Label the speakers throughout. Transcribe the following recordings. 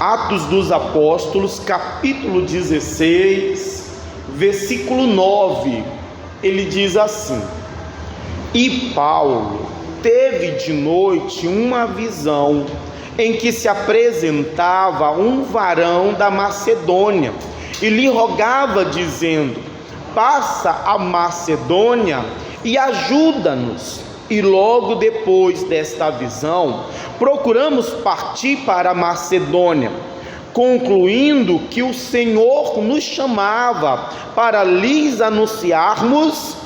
Speaker 1: Atos dos Apóstolos, capítulo 16, versículo 9, ele diz assim: E Paulo teve de noite uma visão, em que se apresentava um varão da Macedônia, e lhe rogava, dizendo: Passa a Macedônia e ajuda-nos. E logo depois desta visão, procuramos partir para a Macedônia, concluindo que o Senhor nos chamava para lhes anunciarmos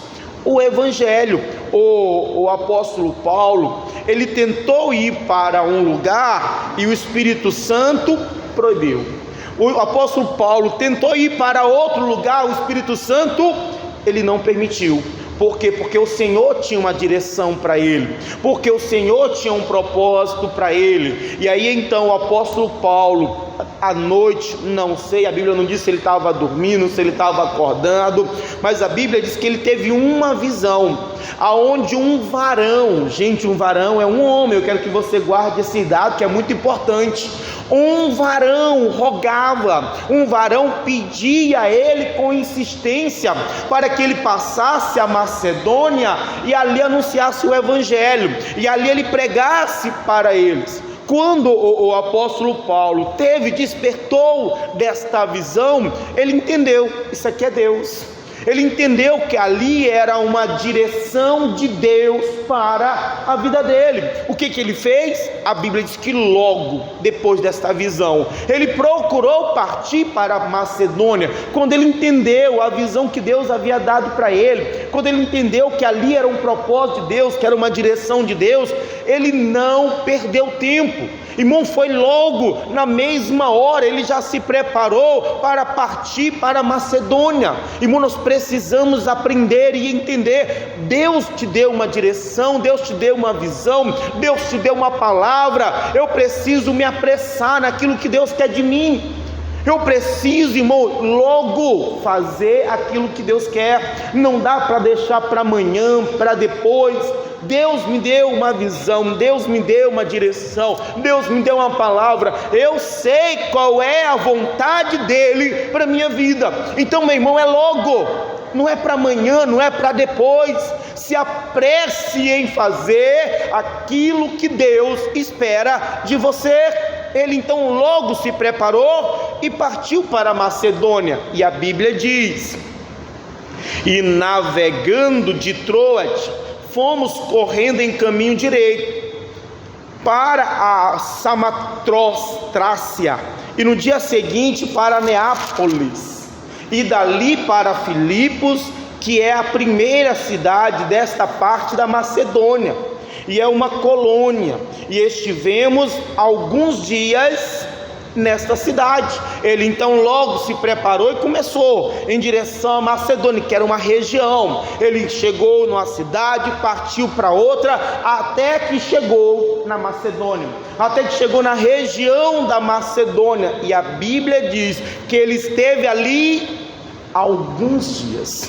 Speaker 1: o Evangelho. O apóstolo Paulo, ele tentou ir para um lugar e o Espírito Santo proibiu. O apóstolo Paulo tentou ir para outro lugar, o Espírito Santo, ele não permitiu. Por quê? Porque o Senhor tinha uma direção para ele, porque o Senhor tinha um propósito para ele. E aí então o apóstolo Paulo, à noite, não sei, a Bíblia não diz se ele estava dormindo, se ele estava acordando, mas a Bíblia diz que ele teve uma visão, aonde um varão, gente, um varão é um homem, eu quero que você guarde esse dado que é muito importante. Um varão rogava, um varão pedia a ele com insistência para que ele passasse a Macedônia e ali anunciasse o Evangelho, e ali ele pregasse para eles. Quando o apóstolo Paulo despertou desta visão, ele entendeu: isso aqui é Deus. Ele entendeu que ali era uma direção de Deus para a vida dele. O que ele fez? A Bíblia diz que logo depois desta visão, ele procurou partir para a Macedônia. Quando ele entendeu a visão que Deus havia dado para ele, quando ele entendeu que ali era um propósito de Deus, que era uma direção de Deus, ele não perdeu tempo. Irmão, foi logo na mesma hora, ele já se preparou para partir para a Macedônia. Irmão, nós precisamos aprender e entender: Deus te deu uma direção, Deus te deu uma visão, Deus te deu uma palavra. Eu preciso me apressar naquilo que Deus quer de mim. Eu preciso, irmão, logo fazer aquilo que Deus quer. Não dá para deixar para amanhã, para depois. Deus me deu uma visão, Deus me deu uma direção, Deus me deu uma palavra. Eu sei qual é a vontade dele para a minha vida. Então, meu irmão, é logo. Não é para amanhã, não é para depois. Se apresse em fazer aquilo que Deus espera de você. Ele então logo se preparou e partiu para a Macedônia. E a Bíblia diz: E navegando de Troade, fomos correndo em caminho direito para a Samatrócia, e no dia seguinte para Neápolis, e dali para Filipos, que é a primeira cidade desta parte da Macedônia, e é uma colônia, e estivemos alguns dias nesta cidade. Ele então logo se preparou e começou em direção a Macedônia, que era uma região. Ele chegou numa cidade, partiu para outra, até que chegou na Macedônia, até que chegou na região da Macedônia, e a Bíblia diz que ele esteve ali alguns dias.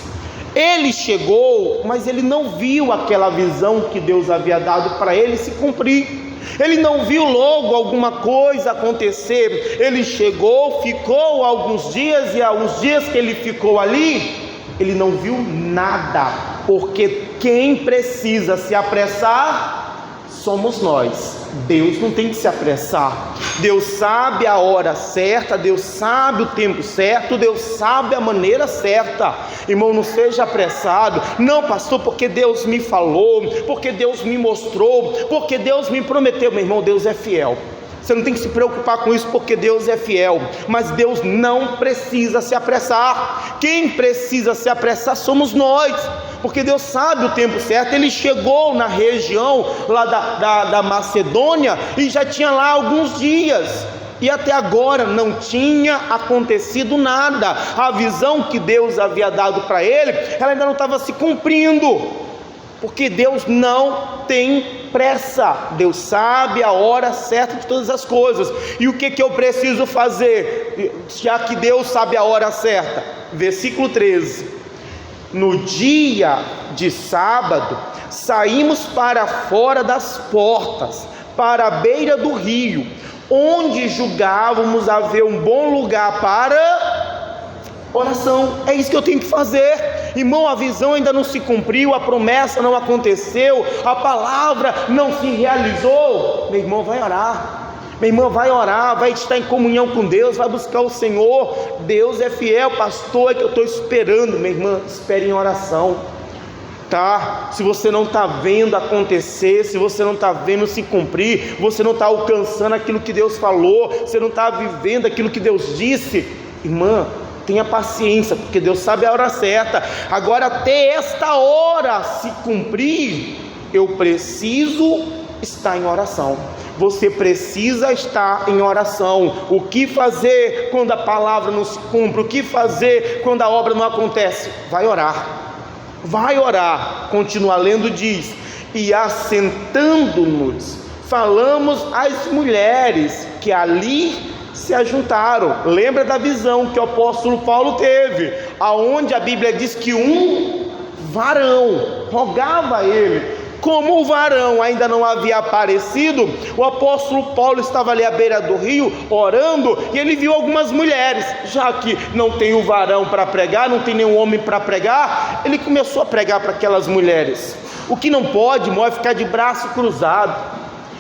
Speaker 1: Ele chegou, mas ele não viu aquela visão que Deus havia dado para ele se cumprir. Ele não viu logo alguma coisa acontecer. Ele chegou, ficou alguns dias, e alguns dias que ele ficou ali, ele não viu nada, porque quem precisa se apressar somos nós. Deus não tem que se apressar. Deus sabe a hora certa, Deus sabe o tempo certo, Deus sabe a maneira certa. Irmão, não seja apressado. Não, pastor, porque Deus me falou, porque Deus me mostrou, porque Deus me prometeu. Meu irmão, Deus é fiel. Você não tem que se preocupar com isso, porque Deus é fiel. Mas Deus não precisa se apressar. Quem precisa se apressar somos nós, porque Deus sabe o tempo certo. Ele chegou na região lá da Macedônia e já tinha lá alguns dias, e até agora não tinha acontecido nada. A visão que Deus havia dado para ele, ela ainda não estava se cumprindo, porque Deus não tem pressa. Deus sabe a hora certa de todas as coisas. E o que eu preciso fazer, já que Deus sabe a hora certa? Versículo 13: No dia de sábado, saímos para fora das portas, para a beira do rio, onde julgávamos haver um bom lugar para oração. É isso que eu tenho que fazer. Irmão, a visão ainda não se cumpriu, a promessa não aconteceu, a palavra não se realizou. Meu irmão, vai orar. Minha irmã, vai orar, vai estar em comunhão com Deus, vai buscar o Senhor. Deus é fiel, pastor, é que eu estou esperando. Minha irmã, espere em oração, tá? Se você não está vendo acontecer, se você não está vendo se cumprir, você não está alcançando aquilo que Deus falou, você não está vivendo aquilo que Deus disse, irmã, tenha paciência, porque Deus sabe a hora certa. Agora, até esta hora se cumprir, eu preciso estar em oração. Você precisa estar em oração. O que fazer quando a palavra não se cumpre? O que fazer quando a obra não acontece? Vai orar. Vai orar. Continua lendo, diz: e assentando-nos, falamos às mulheres que ali se ajuntaram. Lembra da visão que o apóstolo Paulo teve, aonde a Bíblia diz que um varão rogava a ele. Como o varão ainda não havia aparecido, o apóstolo Paulo estava ali à beira do rio orando, e ele viu algumas mulheres. Já que não tem o varão para pregar, não tem nenhum homem para pregar, ele começou a pregar para aquelas mulheres. O que não pode, irmão, é ficar de braço cruzado.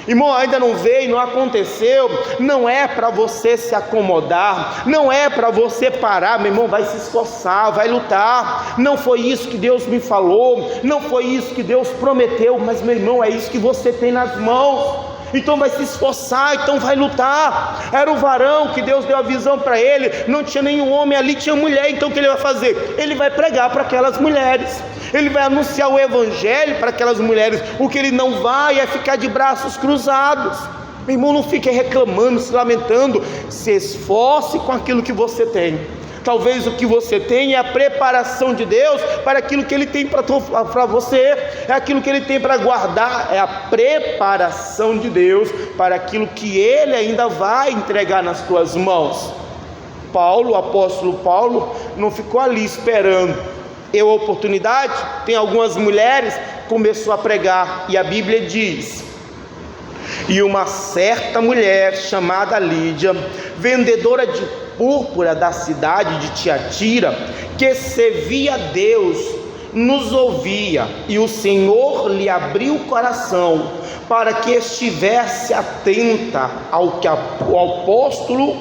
Speaker 1: Irmão, ainda não veio, não aconteceu. Não é para você se acomodar, não é para você parar. Meu irmão, vai se esforçar, vai lutar. Não foi isso que Deus me falou, não foi isso que Deus prometeu, mas meu irmão, é isso que você tem nas mãos. Então vai se esforçar, então vai lutar. Era o varão que Deus deu a visão para ele, não tinha nenhum homem ali, tinha mulher. Então o que ele vai fazer? Ele vai pregar para aquelas mulheres, ele vai anunciar o evangelho para aquelas mulheres. O que ele não vai é ficar de braços cruzados. Meu irmão, não fique reclamando, se lamentando. Se esforce com aquilo que você tem. Talvez o que você tem é a preparação de Deus para aquilo que Ele tem para você, é aquilo que Ele tem para guardar, é a preparação de Deus para aquilo que Ele ainda vai entregar nas tuas mãos. Paulo, o apóstolo Paulo, não ficou ali esperando a oportunidade. Tem algumas mulheres, começou a pregar, e a Bíblia diz: e uma certa mulher chamada Lídia, vendedora de púrpura da cidade de Tiatira, que servia a Deus, nos ouvia, e o Senhor lhe abriu o coração para que estivesse atenta ao que o apóstolo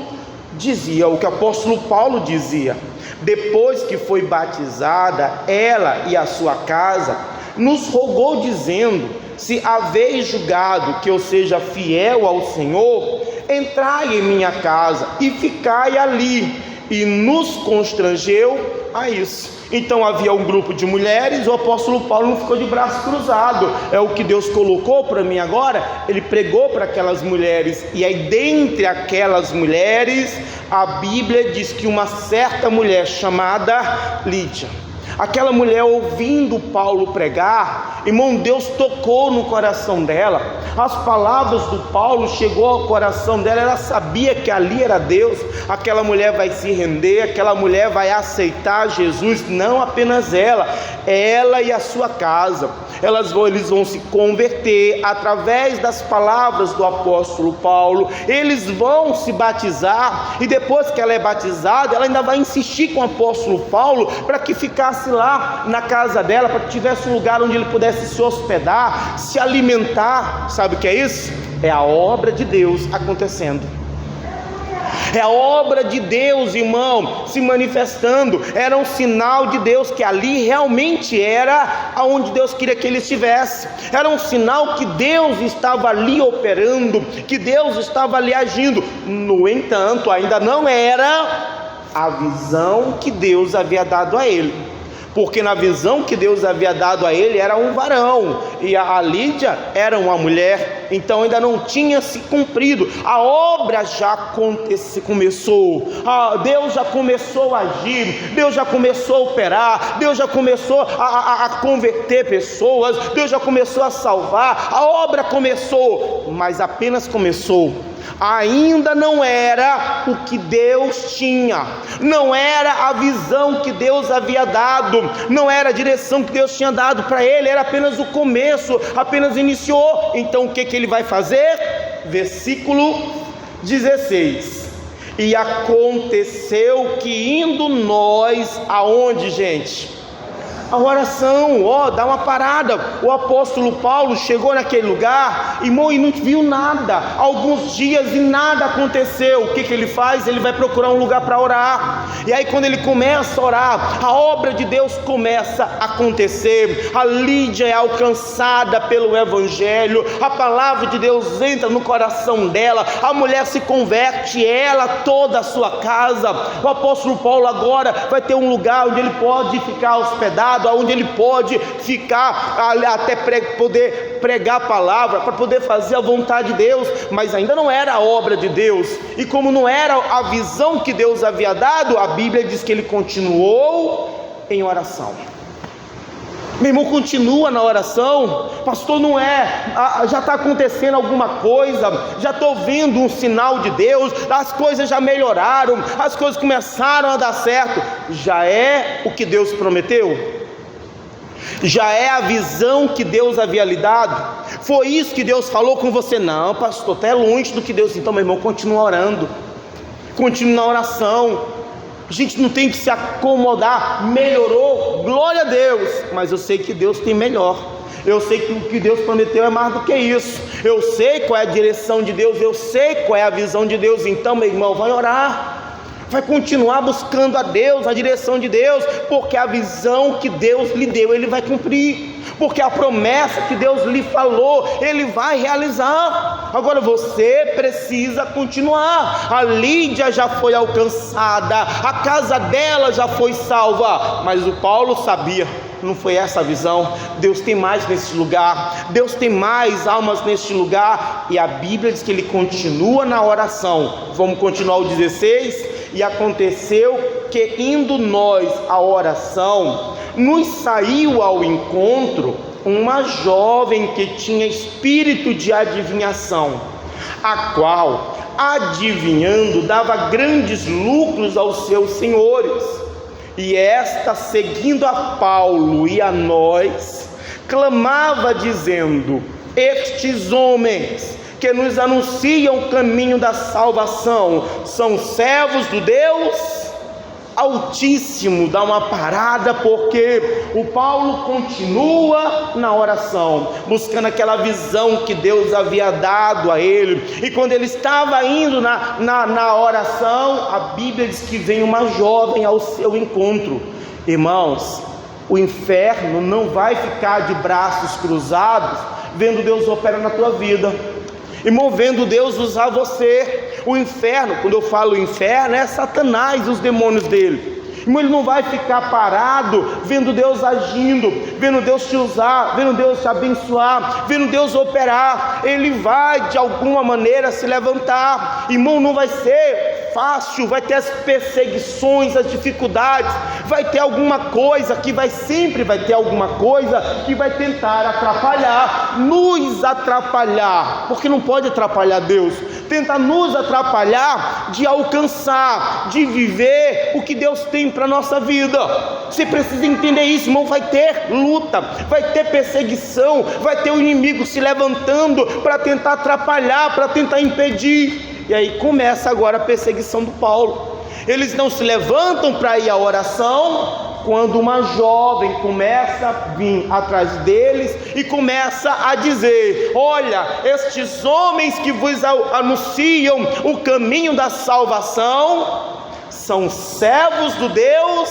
Speaker 1: dizia, o que o apóstolo Paulo dizia. Depois que foi batizada, ela e a sua casa, nos rogou dizendo: se haveis julgado que eu seja fiel ao Senhor, entrai em minha casa e ficai ali. E nos constrangeu a isso. Então havia um grupo de mulheres, o apóstolo Paulo não ficou de braço cruzado. É o que Deus colocou para mim agora. Ele pregou para aquelas mulheres, e aí dentre aquelas mulheres, a Bíblia diz que uma certa mulher chamada Lídia, aquela mulher, ouvindo Paulo pregar, irmão, Deus tocou no coração dela. As palavras do Paulo chegou ao coração dela. Ela sabia que ali era Deus. Aquela mulher vai se render, aquela mulher vai aceitar Jesus. Não apenas ela e a sua casa. Eles vão se converter através das palavras do apóstolo Paulo. Eles vão se batizar, e depois que ela é batizada, ela ainda vai insistir com o apóstolo Paulo para que ficasse lá na casa dela, para que tivesse um lugar onde ele pudesse se hospedar, se alimentar. Sabe o que é isso? É a obra de Deus acontecendo. É a obra de Deus, irmão, se manifestando. Era um sinal de Deus que ali realmente era aonde Deus queria que ele estivesse. Era um sinal que Deus estava ali operando, que Deus estava ali agindo. No entanto, ainda não era a visão que Deus havia dado a ele, porque na visão que Deus havia dado a ele era um varão, e a Lídia era uma mulher. Então ainda não tinha se cumprido. A obra já começou. Deus já começou a agir, Deus já começou a operar, Deus já começou a converter pessoas, Deus já começou a salvar. A obra começou, mas apenas começou. Ainda não era o que Deus tinha, não era a visão que Deus havia dado, não era a direção que Deus tinha dado para ele. Era apenas o começo, apenas iniciou. Então o que ele vai fazer? Versículo 16. E aconteceu que indo nós, aonde, gente? A oração, dá uma parada. O apóstolo Paulo chegou naquele lugar, irmão, e não viu nada, alguns dias e nada aconteceu. O que ele faz? Ele vai procurar um lugar para orar, e aí quando ele começa a orar, a obra de Deus começa a acontecer. A Lídia é alcançada pelo evangelho, a palavra de Deus entra no coração dela, a mulher se converte, ela, toda a sua casa. O apóstolo Paulo agora vai ter um lugar onde ele pode ficar hospedado, onde ele pode ficar até poder pregar a palavra, para poder fazer a vontade de Deus. Mas ainda não era a obra de Deus, e como não era a visão que Deus havia dado, a Bíblia diz que ele continuou em oração. Meu irmão, continua na oração. Pastor, não já está acontecendo alguma coisa, já estou vendo um sinal de Deus, as coisas já melhoraram, as coisas começaram a dar certo. Já é o que Deus prometeu? Já é a visão que Deus havia lhe dado? Foi isso que Deus falou com você? Não, pastor, até longe do que Deus. Então, meu irmão, continua orando, continue na oração. A gente não tem que se acomodar. Melhorou, glória a Deus, mas eu sei que Deus tem melhor. Eu sei que o que Deus prometeu é mais do que isso. Eu sei qual é a direção de Deus, eu sei qual é a visão de Deus. Então, meu irmão, vai orar, vai continuar buscando a Deus, a direção de Deus, porque a visão que Deus lhe deu, Ele vai cumprir, porque a promessa que Deus lhe falou, Ele vai realizar. Agora você precisa continuar. A Lídia já foi alcançada, a casa dela já foi salva, mas o Paulo sabia, não foi essa a visão. Deus tem mais nesse lugar, Deus tem mais almas neste lugar, e a Bíblia diz que ele continua na oração. Vamos continuar o 16. E aconteceu que indo nós à oração, nos saiu ao encontro uma jovem que tinha espírito de adivinhação, a qual, adivinhando, dava grandes lucros aos seus senhores. E esta, seguindo a Paulo e a nós, clamava dizendo: estes homens que nos anunciam o caminho da salvação são servos do Deus Altíssimo. Dá uma parada, porque o Paulo continua na oração, buscando aquela visão que Deus havia dado a ele. E quando ele estava indo na oração, a Bíblia diz que vem uma jovem ao seu encontro. Irmãos, o inferno não vai ficar de braços cruzados vendo Deus operar na tua vida, irmão, vendo Deus usar você. O inferno, quando eu falo inferno, é Satanás e os demônios dele. Irmão, ele não vai ficar parado vendo Deus agindo, vendo Deus te usar, vendo Deus te abençoar, vendo Deus operar. Ele vai de alguma maneira se levantar. Irmão, não vai ser fácil, vai ter as perseguições, as dificuldades, vai ter alguma coisa que sempre vai ter alguma coisa que vai tentar atrapalhar, nos atrapalhar, porque não pode atrapalhar Deus, tenta nos atrapalhar de alcançar, de viver o que Deus tem para a nossa vida. Você precisa entender isso, irmão. Vai ter luta, vai ter perseguição, vai ter o inimigo se levantando para tentar atrapalhar, para tentar impedir. E aí começa agora a perseguição do Paulo. Eles não se levantam para ir à oração, quando uma jovem começa a vir atrás deles e começa a dizer: olha, estes homens que vos anunciam o caminho da salvação são servos do Deus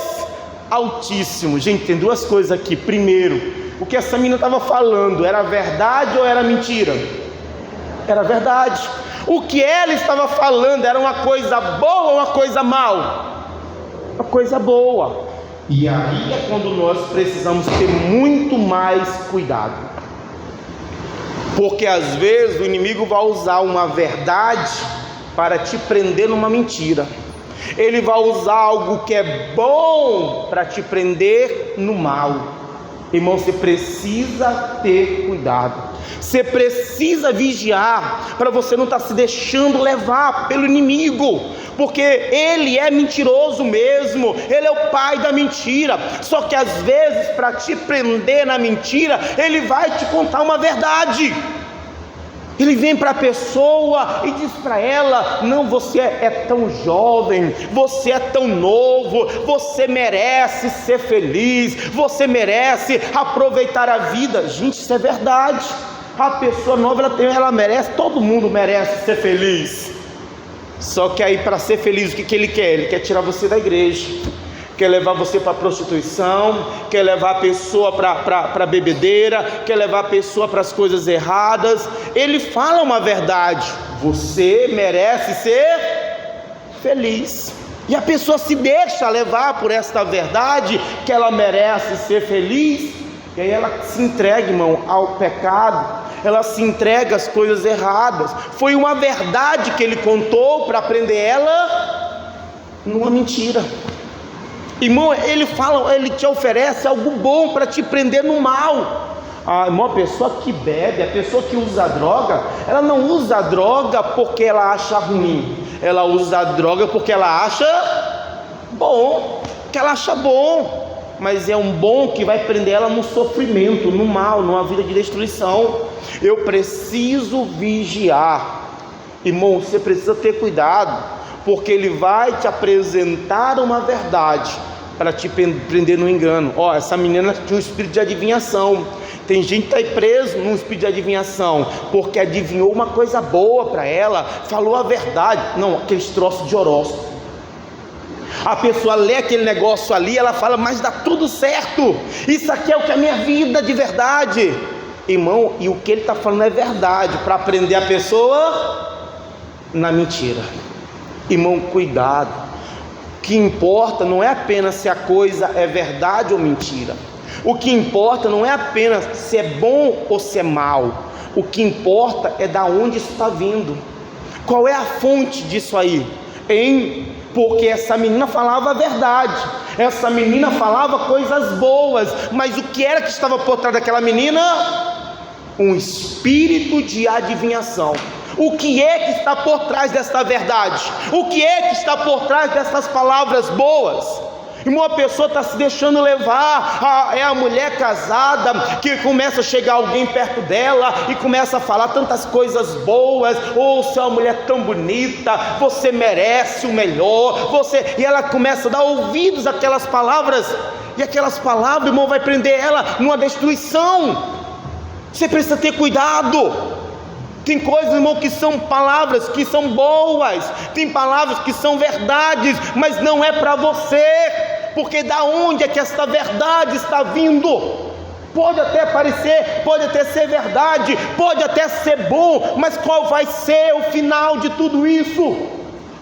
Speaker 1: Altíssimo. Gente, tem duas coisas aqui. Primeiro, o que essa menina estava falando, era verdade ou era mentira? Era verdade. O que ela estava falando era uma coisa boa ou uma coisa mal? Uma coisa boa. E aí é quando nós precisamos ter muito mais cuidado, porque às vezes o inimigo vai usar uma verdade para te prender numa mentira. Ele vai usar algo que é bom para te prender no mal. Irmão, você precisa ter cuidado. Você precisa vigiar para você não estar se deixando levar pelo inimigo, porque ele é mentiroso mesmo, ele é o pai da mentira. Só que às vezes, para te prender na mentira, ele vai te contar uma verdade. Ele vem para a pessoa e diz para ela: não, você é tão jovem, você é tão novo, você merece ser feliz, você merece aproveitar a vida. Gente, isso é verdade. A pessoa nova, ela merece, todo mundo merece ser feliz. Só que aí, para ser feliz, o que ele quer? Ele quer tirar você da igreja, quer levar você para a prostituição, quer levar a pessoa para a bebedeira, quer levar a pessoa para as coisas erradas. Ele fala uma verdade: você merece ser feliz. E a pessoa se deixa levar por esta verdade, que ela merece ser feliz, e aí ela se entrega, irmão, ao pecado, ela se entrega às coisas erradas. Foi uma verdade que ele contou para prender ela numa mentira. Irmão, ele fala, ele te oferece algo bom para te prender no mal. Irmão, a pessoa que bebe, a pessoa que usa droga, ela não usa droga porque ela acha ruim, ela usa droga porque ela acha bom, mas é um bom que vai prender ela no sofrimento, no mal, numa vida de destruição. Eu preciso vigiar. Irmão, você precisa ter cuidado, porque ele vai te apresentar uma verdade para te prender no engano. Essa menina tinha um espírito de adivinhação. Tem gente que está preso num espírito de adivinhação, porque adivinhou uma coisa boa para ela, falou a verdade. Não, aqueles troços de horóscopo. A pessoa lê aquele negócio ali, ela fala: mas dá tudo certo, isso aqui é o que é a minha vida de verdade. Irmão, e o que ele está falando é verdade, para prender a pessoa na mentira. Irmão, cuidado. O que importa não é apenas se a coisa é verdade ou mentira. O que importa não é apenas se é bom ou se é mal. O que importa é da onde isso está vindo. Qual é a fonte disso aí? Porque essa menina falava a verdade, essa menina falava coisas boas, mas o que era que estava por trás daquela menina? Um espírito de adivinhação. O que é que está por trás desta verdade? O que é que está por trás dessas palavras boas? E uma pessoa está se deixando levar, é a mulher casada que começa a chegar alguém perto dela e começa a falar tantas coisas boas: você é uma mulher tão bonita, você merece o melhor, e ela começa a dar ouvidos àquelas palavras, e aquelas palavras, irmão, vai prender ela numa destruição. Você precisa ter cuidado. Tem coisas, irmão, que são palavras que são boas, tem palavras que são verdades, mas não é para você, porque da onde é que esta verdade está vindo? Pode até parecer, pode até ser verdade, pode até ser bom, mas qual vai ser o final de tudo isso?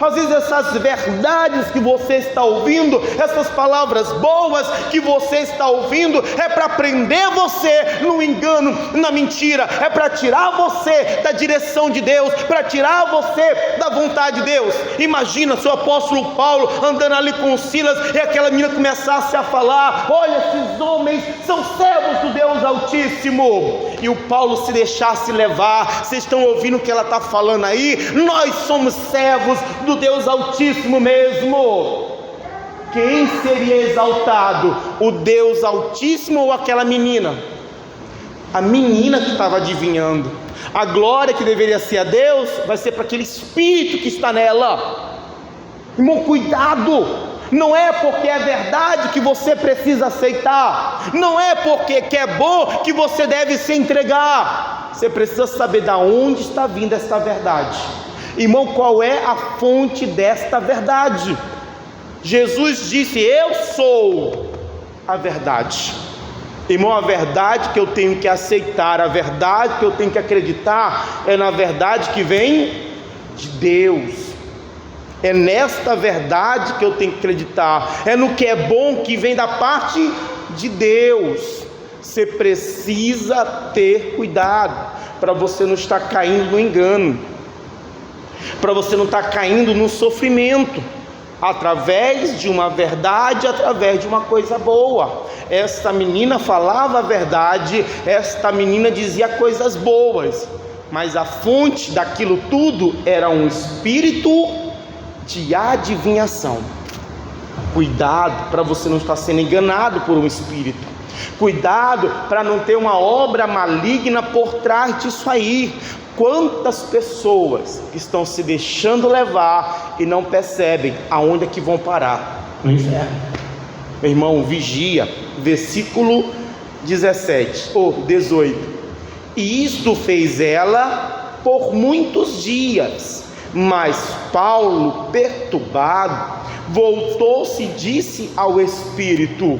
Speaker 1: Às vezes essas verdades que você está ouvindo, essas palavras boas que você está ouvindo, é para prender você no engano, na mentira, é para tirar você da direção de Deus, para tirar você da vontade de Deus. Imagina se o apóstolo Paulo andando ali com Silas e aquela menina começasse a falar: olha, esses homens são servos do Deus Altíssimo, e o Paulo se deixasse levar. Vocês estão ouvindo o que ela está falando aí? Nós somos servos do Deus Altíssimo mesmo. Quem seria exaltado? O Deus Altíssimo ou aquela menina? A menina que estava adivinhando. A glória que deveria ser a Deus vai ser para aquele espírito que está nela. Irmão, cuidado. Não é porque é verdade que você precisa aceitar, não é porque que é bom que você deve se entregar. Você precisa saber de onde está vindo esta verdade. Irmão, qual é a fonte desta verdade? Jesus disse: eu sou a verdade. Irmão, a verdade que eu tenho que aceitar, a verdade que eu tenho que acreditar, é na verdade que vem de Deus. É nesta verdade que eu tenho que acreditar, é no que é bom que vem da parte de Deus. Você precisa ter cuidado para você não estar caindo no engano, para você não estar caindo no sofrimento, através de uma verdade, através de uma coisa boa. Esta menina falava a verdade, esta menina dizia coisas boas, mas a fonte daquilo tudo era um espírito de adivinhação. Cuidado para você não estar sendo enganado por um espírito. Cuidado para não ter uma obra maligna por trás disso aí. Quantas pessoas estão se deixando levar e não percebem aonde é que vão parar? No inferno. Meu irmão, vigia. Versículo 17 ou 18. E isto fez ela por muitos dias. Mas Paulo, perturbado, voltou-se e disse ao Espírito: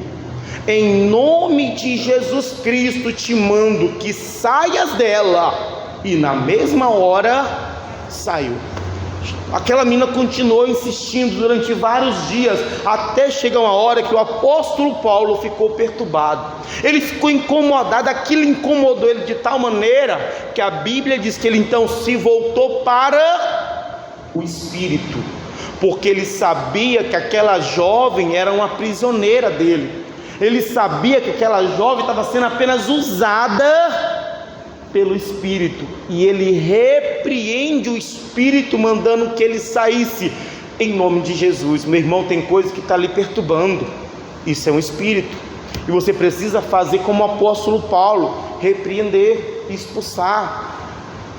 Speaker 1: em nome de Jesus Cristo te mando que saias dela. E na mesma hora saiu. Aquela menina continuou insistindo durante vários dias, até chegar uma hora que o apóstolo Paulo ficou perturbado. Ele ficou incomodado, aquilo incomodou ele de tal maneira que a Bíblia diz que ele então se voltou para o Espírito, porque ele sabia que aquela jovem era uma prisioneira dele. Ele sabia que aquela jovem estava sendo apenas usada pelo Espírito, e ele repreende o Espírito, mandando que ele saísse, em nome de Jesus. Meu irmão, tem coisa que está lhe perturbando, isso é um Espírito, e você precisa fazer como o apóstolo Paulo, repreender, expulsar.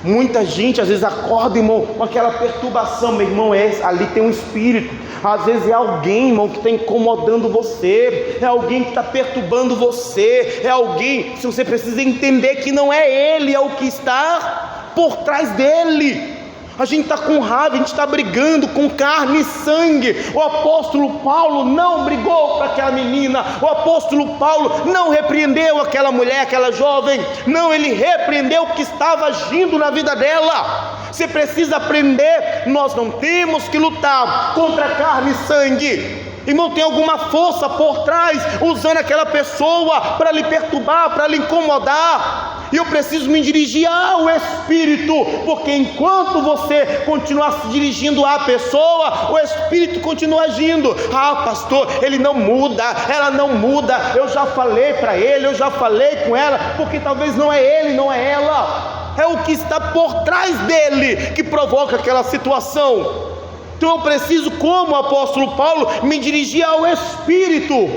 Speaker 1: Muita gente às vezes acorda, irmão, com aquela perturbação. Meu irmão, ali tem um espírito. Às vezes é alguém, irmão, que está incomodando você, é alguém que está perturbando você, é alguém, se você precisa entender que não é ele, é o que está por trás dele. A gente está com raiva, a gente está brigando com carne e sangue. O apóstolo Paulo não brigou para aquela menina, o apóstolo Paulo não repreendeu aquela mulher, aquela jovem, não, ele repreendeu o que estava agindo na vida dela. Você precisa aprender, nós não temos que lutar contra carne e sangue. Irmão, tem alguma força por trás, usando aquela pessoa para lhe perturbar, para lhe incomodar, e eu preciso me dirigir ao Espírito, porque enquanto você continuar se dirigindo à pessoa, o Espírito continua agindo. Ah, pastor, ele não muda, ela não muda, eu já falei para ele, eu já falei com ela, porque talvez não é ele, não é ela, é o que está por trás dele que provoca aquela situação. Então eu preciso, como o apóstolo Paulo, me dirigir ao Espírito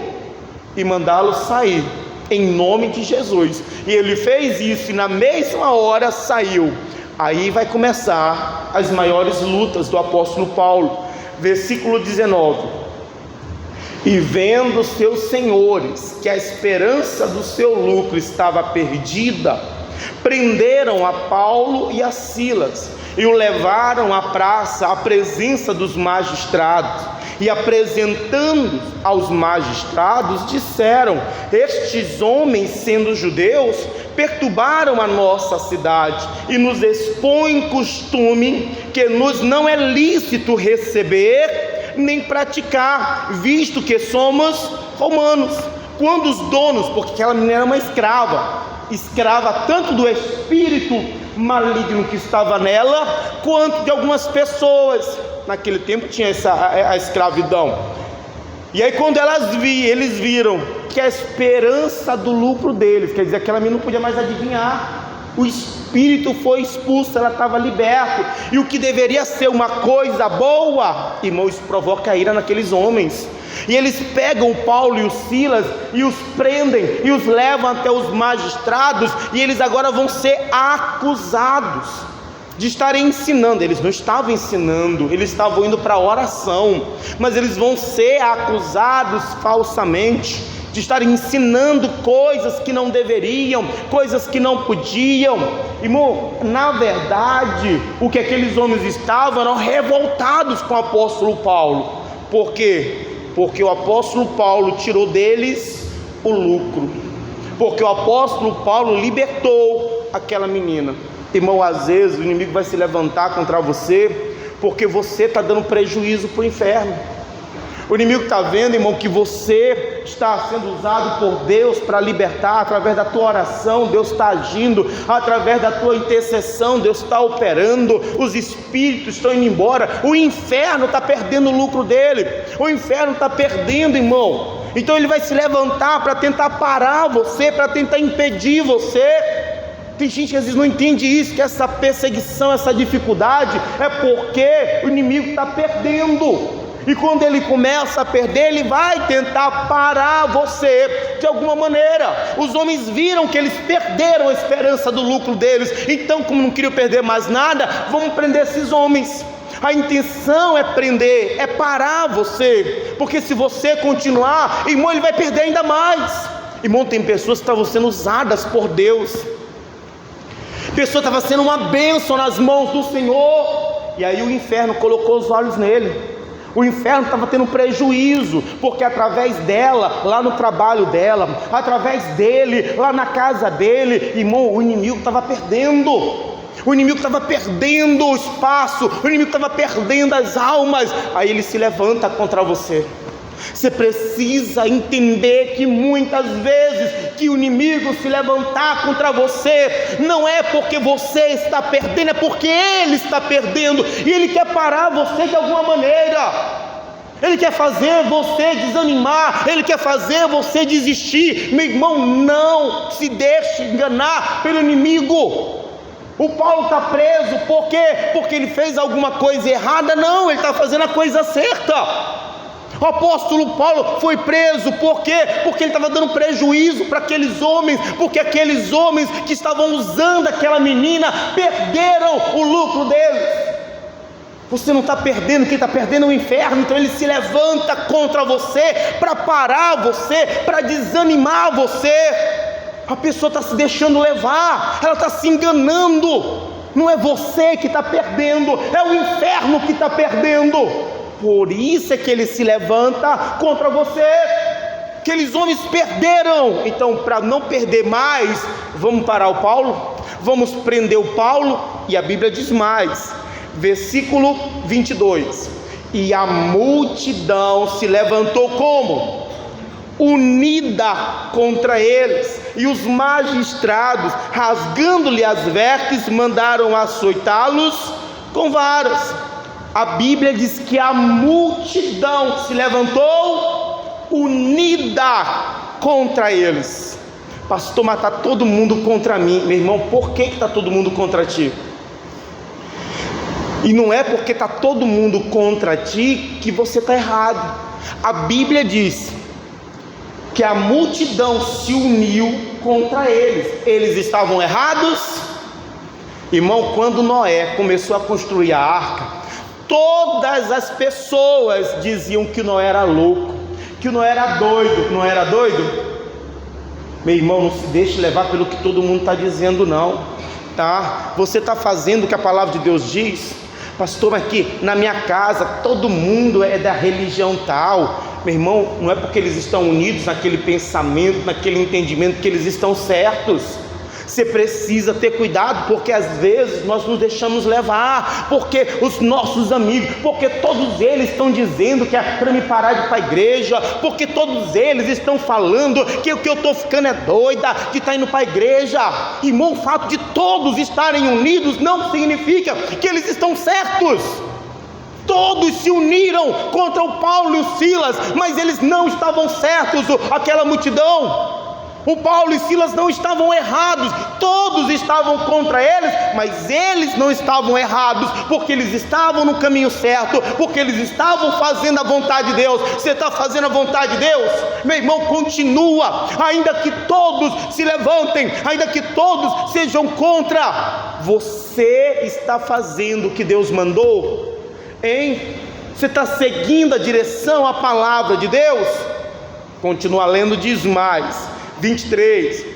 Speaker 1: e mandá-lo sair, em nome de Jesus. E ele fez isso, e na mesma hora saiu. Aí vai começar as maiores lutas do apóstolo Paulo. Versículo 19: e vendo seus senhores que a esperança do seu lucro estava perdida, prenderam a Paulo e a Silas, e o levaram à praça, à presença dos magistrados, e apresentando aos magistrados, disseram: estes homens, sendo judeus, perturbaram a nossa cidade, e nos expõem costume que nos não é lícito receber, nem praticar, visto que somos romanos. Quando os donos, porque aquela menina era uma escrava tanto do espírito maligno que estava nela, quanto de algumas pessoas. Naquele tempo tinha a escravidão. E aí quando eles viram que a esperança do lucro deles, quer dizer, aquela menina não podia mais adivinhar, o espírito foi expulso, ela estava liberta, e o que deveria ser uma coisa boa, irmão, isso provoca a ira naqueles homens. E eles pegam Paulo e o Silas e os prendem e os levam até os magistrados, e eles agora vão ser acusados de estarem ensinando. Eles não estavam ensinando, eles estavam indo para a oração, mas eles vão ser acusados falsamente de estarem ensinando coisas que não deveriam, coisas que não podiam. Irmão, na verdade, o que aqueles homens estavam eram revoltados com o apóstolo Paulo. Por quê? Porque o apóstolo Paulo tirou deles o lucro, porque o apóstolo Paulo libertou aquela menina. Irmão, às vezes o inimigo vai se levantar contra você, porque você está dando prejuízo para o inferno. O inimigo está vendo, irmão, que você está sendo usado por Deus para libertar. Através da tua oração, Deus está agindo. Através da tua intercessão, Deus está operando. Os espíritos estão indo embora. O inferno está perdendo o lucro dele. O inferno está perdendo, irmão. Então ele vai se levantar para tentar parar você, para tentar impedir você. Tem gente que às vezes não entende isso, que essa perseguição, essa dificuldade é porque o inimigo está perdendo. E quando ele começa a perder, ele vai tentar parar você de alguma maneira. Os homens viram que eles perderam a esperança do lucro deles, então, como não queriam perder mais nada, vamos prender esses homens. A intenção é prender, é parar você, porque se você continuar, irmão, ele vai perder ainda mais. Irmão, tem pessoas que estavam sendo usadas por Deus, pessoa estava sendo uma bênção nas mãos do Senhor, e aí o inferno colocou os olhos nele. O inferno estava tendo prejuízo, porque através dela, lá no trabalho dela, através dele, lá na casa dele, irmão, o inimigo estava perdendo. O inimigo estava perdendo o espaço, o inimigo estava perdendo as almas. Aí ele se levanta contra você. Você precisa entender que muitas vezes que o inimigo se levantar contra você, não é porque você está perdendo, é porque ele está perdendo, e ele quer parar você de alguma maneira. Ele quer fazer você desanimar, ele quer fazer você desistir. Meu irmão, não se deixe enganar pelo inimigo. O Paulo está preso, por quê? Porque ele fez alguma coisa errada? Não, ele está fazendo a coisa certa. O apóstolo Paulo foi preso, por quê? Porque ele estava dando prejuízo para aqueles homens, porque aqueles homens que estavam usando aquela menina, perderam o lucro deles. Você não está perdendo, quem está perdendo é o inferno. Então ele se levanta contra você, para parar você, para desanimar você. A pessoa está se deixando levar, ela está se enganando. Não é você que está perdendo, é o inferno que está perdendo. Por isso é que ele se levanta contra você. Aqueles homens perderam. Então, para não perder mais, vamos parar o Paulo, vamos prender o Paulo. E a Bíblia diz mais, versículo 22: e a multidão se levantou como? Unida contra eles, e os magistrados, rasgando-lhe as vestes, mandaram açoitá-los com varas. A Bíblia diz que a multidão se levantou unida contra eles. Pastor, mas está todo mundo contra mim. Meu irmão, por que está todo mundo contra ti? E não é porque está todo mundo contra ti que você está errado. A Bíblia diz que a multidão se uniu contra eles. Eles estavam errados? Irmão, quando Noé começou a construir a arca, todas as pessoas diziam que Noé era louco, que Noé era doido. Não era doido? Meu irmão, não se deixe levar pelo que todo mundo está dizendo não, tá? Você está fazendo o que a palavra de Deus diz. Pastor, aqui na minha casa todo mundo é da religião tal. Meu irmão, não é porque eles estão unidos naquele pensamento, naquele entendimento, que eles estão certos. Você precisa ter cuidado, porque às vezes nós nos deixamos levar, porque os nossos amigos, porque todos eles estão dizendo que é para me parar de ir para a igreja, porque todos eles estão falando que o que eu estou ficando é doida de estar indo para a igreja. Irmão, o fato de todos estarem unidos não significa que eles estão certos. Todos se uniram contra o Paulo e o Silas, mas eles não estavam certos, aquela multidão. O Paulo e Silas não estavam errados, todos estavam contra eles, mas eles não estavam errados, porque eles estavam no caminho certo, porque eles estavam fazendo a vontade de Deus. Você está fazendo a vontade de Deus? Meu irmão, continua, ainda que todos se levantem, ainda que todos sejam contra, você está fazendo o que Deus mandou? Hein? Você está seguindo a direção, a palavra de Deus? Continua lendo, diz mais, 23: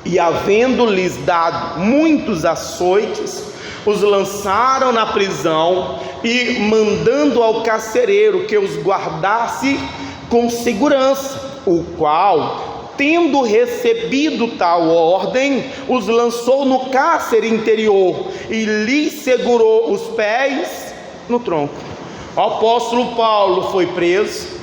Speaker 1: e havendo-lhes dado muitos açoites, os lançaram na prisão, e mandando ao carcereiro que os guardasse com segurança, o qual, tendo recebido tal ordem, os lançou no cárcere interior, e lhes segurou os pés no tronco. O apóstolo Paulo foi preso,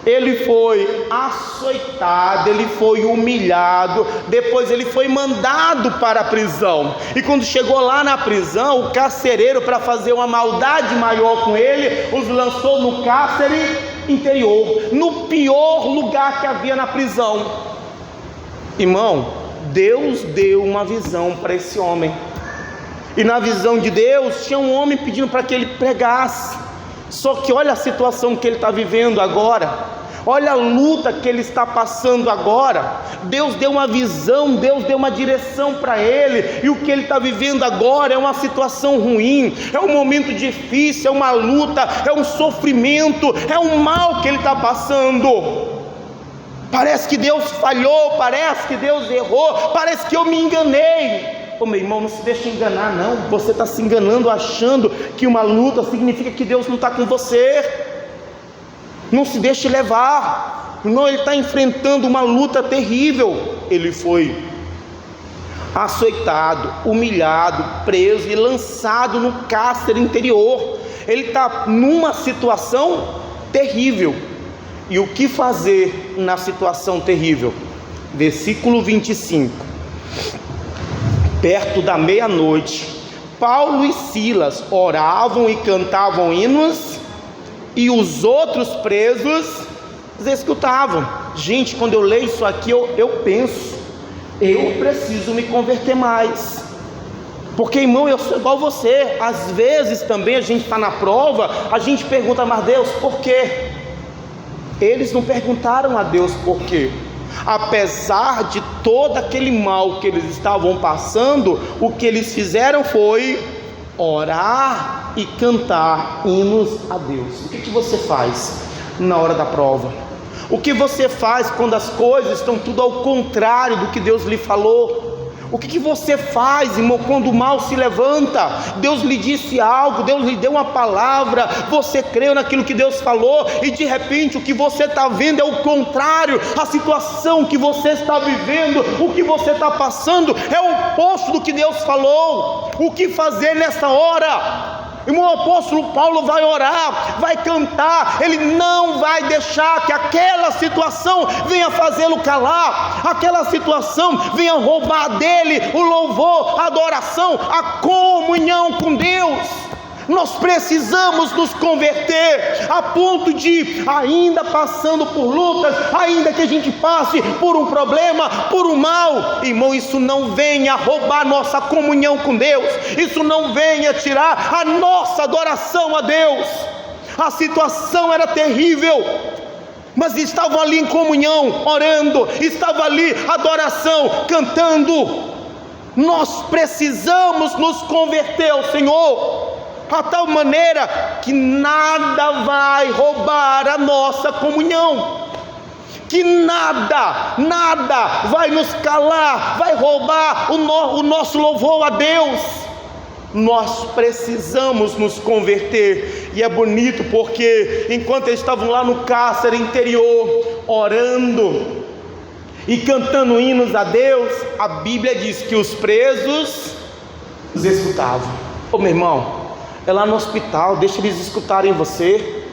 Speaker 1: ele foi açoitado, ele foi humilhado, depois ele foi mandado para a prisão, e quando chegou lá na prisão, o carcereiro, para fazer uma maldade maior com ele, os lançou no cárcere interior, no pior lugar que havia na prisão. Irmão, Deus deu uma visão para esse homem, e na visão de Deus tinha um homem pedindo para que ele pregasse. Só que olha a situação que ele está vivendo agora. Olha a luta que ele está passando agora. Deus deu uma visão, Deus deu uma direção para ele, e o que ele está vivendo agora é uma situação ruim, é um momento difícil, é uma luta, é um sofrimento, é um mal que ele está passando. Parece que Deus falhou, parece que Deus errou, parece que eu me enganei. Ô meu irmão, não se deixe enganar não. Você está se enganando achando que uma luta significa que Deus não está com você. Não se deixe levar. Não, ele está enfrentando uma luta terrível. Ele foi açoitado, humilhado, preso e lançado no cárcere interior. Ele está numa situação terrível. E o que fazer na situação terrível? Versículo 25. Perto da meia-noite, Paulo e Silas oravam e cantavam hinos, e os outros presos escutavam. Gente, quando eu leio isso aqui, eu penso, eu preciso me converter mais. Porque, irmão, eu sou igual você. Às vezes também a gente está na prova, a gente pergunta, mas Deus, por quê? Eles não perguntaram a Deus por quê. Apesar de todo aquele mal que eles estavam passando, o que eles fizeram foi orar e cantar hinos a Deus. O que você faz na hora da prova? O que você faz quando as coisas estão tudo ao contrário do que Deus lhe falou? O que você faz, irmão, quando o mal se levanta? Deus lhe disse algo, Deus lhe deu uma palavra, você creu naquilo que Deus falou, e de repente o que você está vendo é o contrário. A situação que você está vivendo, o que você está passando, é o oposto do que Deus falou. O que fazer nessa hora? Irmão, o apóstolo Paulo vai orar, vai cantar, ele não vai deixar que aquela situação venha fazê-lo calar, aquela situação venha roubar dele o louvor, a adoração, a comunhão com Deus. Nós precisamos nos converter a ponto de, ainda passando por lutas, ainda que a gente passe por um problema, por um mal, irmão, isso não venha roubar nossa comunhão com Deus, isso não venha tirar a nossa adoração a Deus. A situação era terrível, mas estavam ali em comunhão, orando, estava ali adoração, cantando. Nós precisamos nos converter ao Senhor, a tal maneira que nada vai roubar a nossa comunhão, que nada vai nos calar, vai roubar o nosso louvor a Deus. Nós precisamos nos converter. E é bonito porque enquanto eles estavam lá no cárcere interior, orando e cantando hinos a Deus, a Bíblia diz que os presos os escutavam. Ô meu irmão, é lá no hospital, deixa eles escutarem você.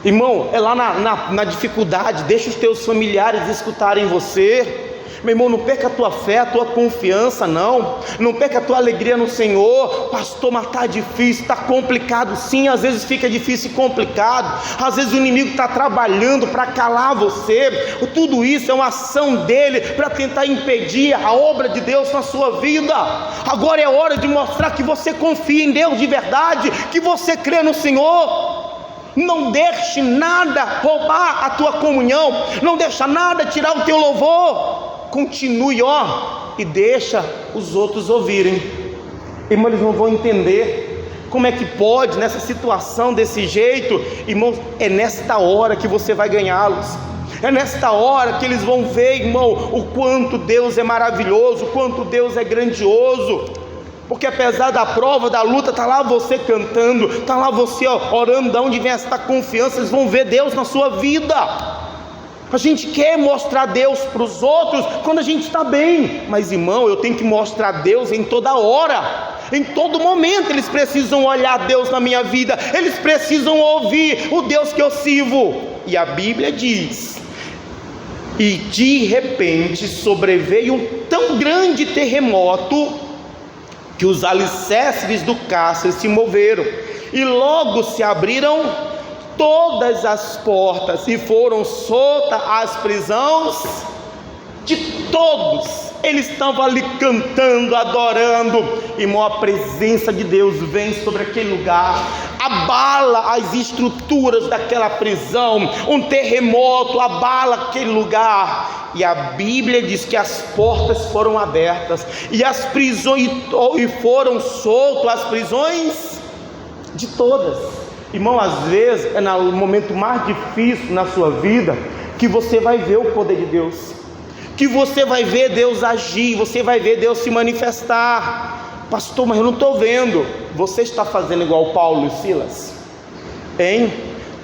Speaker 1: Irmão, é lá na dificuldade, deixa os teus familiares escutarem você. Meu irmão, não perca a tua fé, a tua confiança, não perca a tua alegria no Senhor. Pastor, mas está difícil, está complicado. Sim, às vezes fica difícil e complicado, às vezes o inimigo está trabalhando para calar você. Tudo isso é uma ação dele para tentar impedir a obra de Deus na sua vida. Agora é hora de mostrar que você confia em Deus de verdade, que você crê no Senhor. Não deixe nada roubar a tua comunhão, não deixa nada tirar o teu louvor. Continue, e deixa os outros ouvirem. Irmão, eles não vão entender como é que pode nessa situação desse jeito. Irmão, é nesta hora que você vai ganhá-los. É nesta hora que eles vão ver, irmão, o quanto Deus é maravilhoso, o quanto Deus é grandioso. Porque apesar da prova, da luta, está lá você cantando, está lá você orando. De onde vem essa confiança? Eles vão ver Deus na sua vida. A gente quer mostrar Deus para os outros quando a gente está bem, mas irmão, eu tenho que mostrar Deus em toda hora, em todo momento. Eles precisam olhar Deus na minha vida, eles precisam ouvir o Deus que eu sirvo. E a Bíblia diz: e de repente sobreveio um tão grande terremoto que os alicerces do cárcere se moveram, e logo se abriram todas as portas, e foram soltas as prisões de todos ele estava ali cantando, adorando. Irmão, a presença de Deus vem sobre aquele lugar, abala as estruturas daquela prisão, um terremoto abala aquele lugar, e a Bíblia diz que as portas foram abertas, e as prisões, e foram soltas as prisões de todas. Irmão, às vezes é no momento mais difícil na sua vida que você vai ver o poder de Deus, que você vai ver Deus agir, você vai ver Deus se manifestar. Pastor, mas eu não estou vendo. Você está fazendo igual Paulo e Silas? Hein?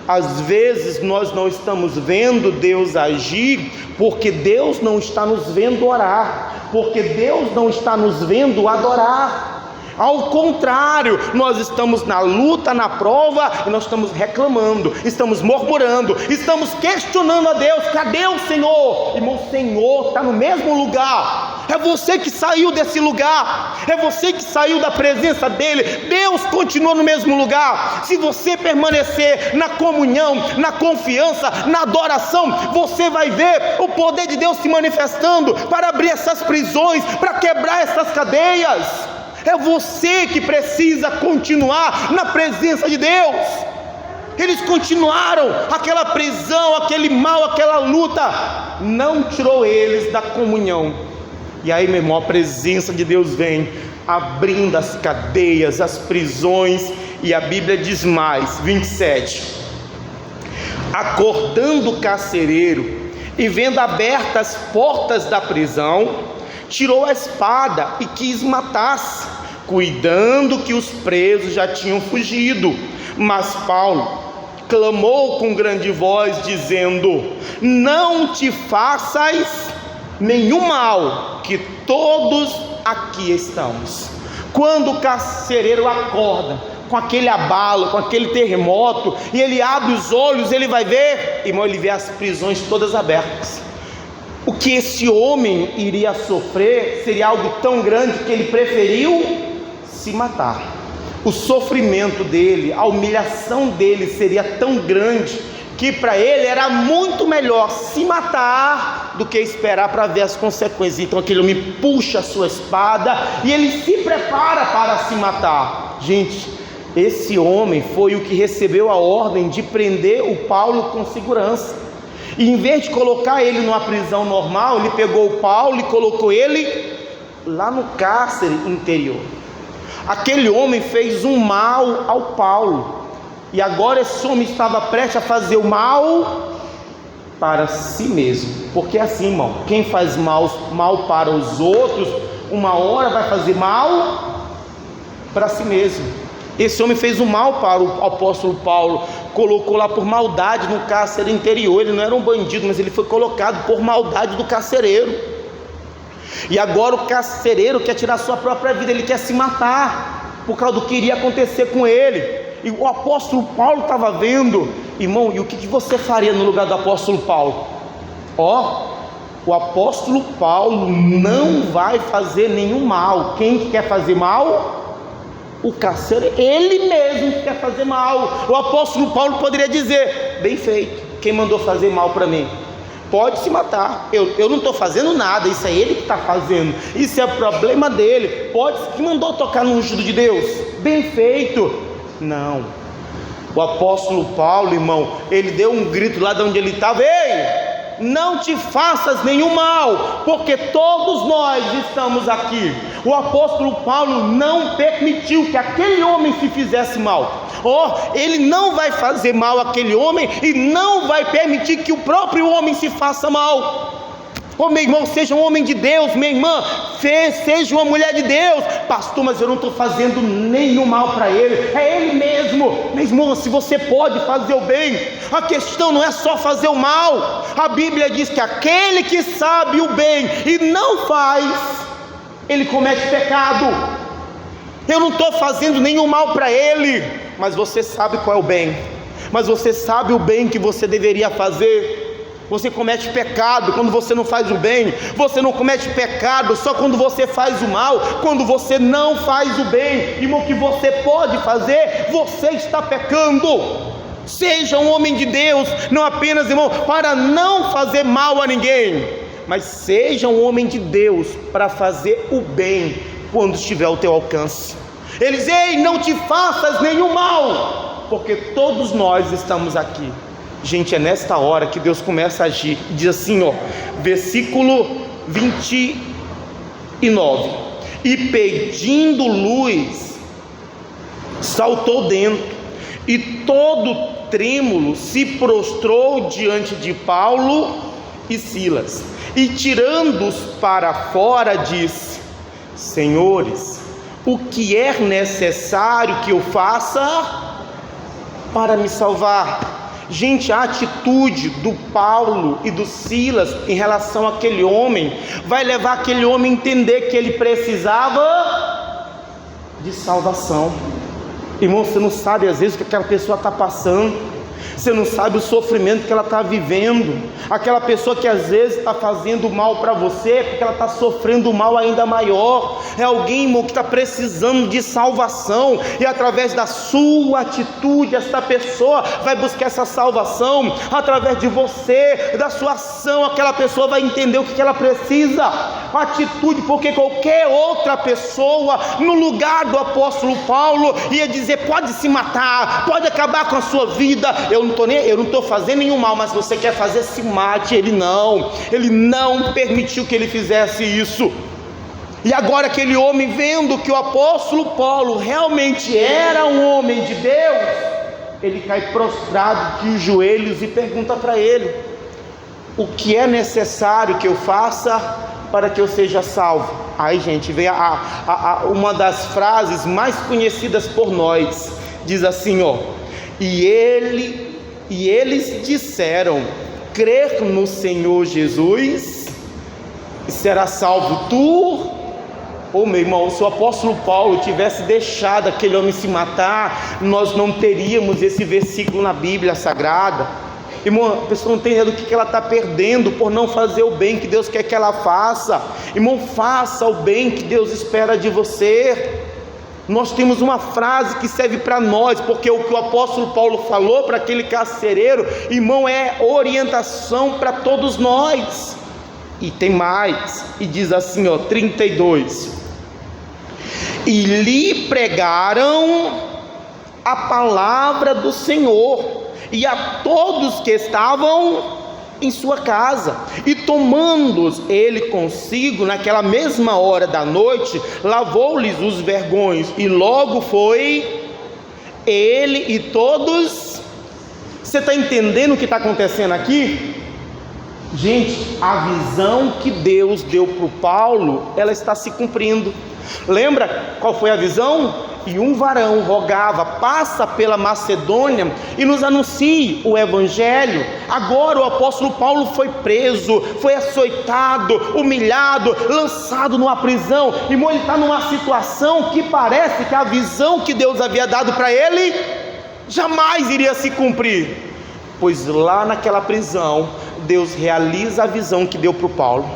Speaker 1: Às vezes nós não estamos vendo Deus agir, porque Deus não está nos vendo orar, porque Deus não está nos vendo adorar. Ao contrário, nós estamos na luta, na prova, e nós estamos reclamando, estamos murmurando, estamos questionando a Deus. Cadê o Senhor? Irmão, o Senhor está no mesmo lugar. É você que saiu desse lugar, é você que saiu da presença dele. Deus continua no mesmo lugar. Se você permanecer na comunhão, na confiança, na adoração, você vai ver o poder de Deus se manifestando para abrir essas prisões, para quebrar essas cadeias. É você que precisa continuar na presença de Deus. Eles continuaram, aquela prisão, aquele mal, aquela luta não tirou eles da comunhão. E aí, meu irmão, a presença de Deus vem abrindo as cadeias, as prisões. E a Bíblia diz mais, 27: acordando o carcereiro e vendo abertas as portas da prisão, tirou a espada e quis matar-se, cuidando que os presos já tinham fugido. Mas Paulo clamou com grande voz, dizendo: não te faças nenhum mal, que todos aqui estamos. Quando o carcereiro acorda com aquele abalo, com aquele terremoto, e ele abre os olhos, ele vai ver, irmão, ele vê as prisões todas abertas. O que esse homem iria sofrer seria algo tão grande que ele preferiu se matar. O sofrimento dele, a humilhação dele seria tão grande que para ele era muito melhor se matar do que esperar para ver as consequências. Então aquele homem puxa a sua espada e ele se prepara para se matar. Gente, esse homem foi o que recebeu a ordem de prender o Paulo com segurança. E em vez de colocar ele numa prisão normal, ele pegou o Paulo e colocou ele lá no cárcere interior. Aquele homem fez um mal ao Paulo, e agora esse homem estava prestes a fazer o mal para si mesmo. Porque assim, irmão, quem faz mal para os outros, uma hora vai fazer mal para si mesmo. Esse homem fez um mal para o apóstolo Paulo, colocou lá por maldade no cárcere interior. Ele não era um bandido, mas ele foi colocado por maldade do carcereiro. E agora o carcereiro quer tirar sua própria vida, ele quer se matar, por causa do que iria acontecer com ele. E o apóstolo Paulo estava vendo, irmão, e o que você faria no lugar do apóstolo Paulo? O apóstolo Paulo não vai fazer nenhum mal. Quem que quer fazer mal? O carcereiro, ele mesmo que quer fazer mal. O apóstolo Paulo poderia dizer: bem feito, quem mandou fazer mal para mim? Pode se matar, eu não estou fazendo nada, isso é ele que está fazendo, isso é problema dele. Quem mandou tocar no ungido de Deus? Bem feito. Não, o apóstolo Paulo, irmão, ele deu um grito lá de onde ele estava: ei, não te faças nenhum mal, porque todos nós estamos aqui. O apóstolo Paulo não permitiu que aquele homem se fizesse mal. Ele não vai fazer mal àquele homem e não vai permitir que o próprio homem se faça mal. Meu irmão, seja um homem de Deus, minha irmã, seja uma mulher de Deus. Pastor, mas eu não estou fazendo nenhum mal para ele, é ele mesmo. Meu irmão, se você pode fazer o bem, a questão não é só fazer o mal. A Bíblia diz que aquele que sabe o bem e não faz, ele comete pecado. Eu não estou fazendo nenhum mal para ele, mas você sabe qual é o bem, mas você sabe o bem que você deveria fazer. Você comete pecado quando você não faz o bem. Você não comete pecado só quando você faz o mal. Quando você não faz o bem, irmão, o que você pode fazer, você está pecando. Seja um homem de Deus, não apenas, irmão, para não fazer mal a ninguém, mas seja um homem de Deus para fazer o bem quando estiver ao teu alcance. Eles: ei, não te faças nenhum mal, porque todos nós estamos aqui. Gente, é nesta hora que Deus começa a agir. Diz assim, versículo 29: e pedindo luz, saltou dentro, e todo trêmulo se prostrou diante de Paulo e Silas, e tirando-os para fora, disse: senhores, o que é necessário que eu faça para me salvar? Gente, a atitude do Paulo e do Silas em relação àquele homem vai levar aquele homem a entender que ele precisava de salvação. Irmão, você não sabe às vezes o que aquela pessoa está passando, você não sabe o sofrimento que ela está vivendo. Aquela pessoa que às vezes está fazendo mal para você, porque ela está sofrendo mal ainda maior. É alguém, irmão, que está precisando de salvação, e através da sua atitude, esta pessoa vai buscar essa salvação. Através de você, da sua ação, aquela pessoa vai entender o que ela precisa. Atitude, porque qualquer outra pessoa no lugar do apóstolo Paulo ia dizer: pode se matar, pode acabar com a sua vida, eu não estou fazendo nenhum mal, mas você quer fazer, se mate. Ele não permitiu que ele fizesse isso. E agora aquele homem, vendo que o apóstolo Paulo realmente era um homem de Deus, ele cai prostrado de joelhos e pergunta para ele: o que é necessário que eu faça para que eu seja salvo? Aí, gente, vem uma das frases mais conhecidas por nós. Diz assim, e eles disseram: crer no Senhor Jesus e será salvo tu. Meu irmão, se o apóstolo Paulo tivesse deixado aquele homem se matar, nós não teríamos esse versículo na Bíblia Sagrada. Irmão, a pessoa não tem ideia do que ela está perdendo por não fazer o bem que Deus quer que ela faça. Irmão, faça o bem que Deus espera de você. Nós temos uma frase que serve para nós, porque o que o apóstolo Paulo falou para aquele carcereiro, irmão, é orientação para todos nós. E tem mais, e diz assim, 32: e lhe pregaram a palavra do Senhor, e a todos que estavam em sua casa, e tomando-os ele consigo naquela mesma hora da noite, lavou-lhes os vergões, e logo foi ele e todos. Você está entendendo o que está acontecendo aqui? Gente, a visão que Deus deu para o Paulo, ela está se cumprindo. Lembra qual foi a visão? E um varão rogava: passa pela Macedônia e nos anuncie o Evangelho. Agora o apóstolo Paulo foi preso, foi açoitado, humilhado, lançado numa prisão. Irmão, ele está numa situação que parece que a visão que Deus havia dado para ele jamais iria se cumprir. Pois lá naquela prisão, Deus realiza a visão que deu para o Paulo.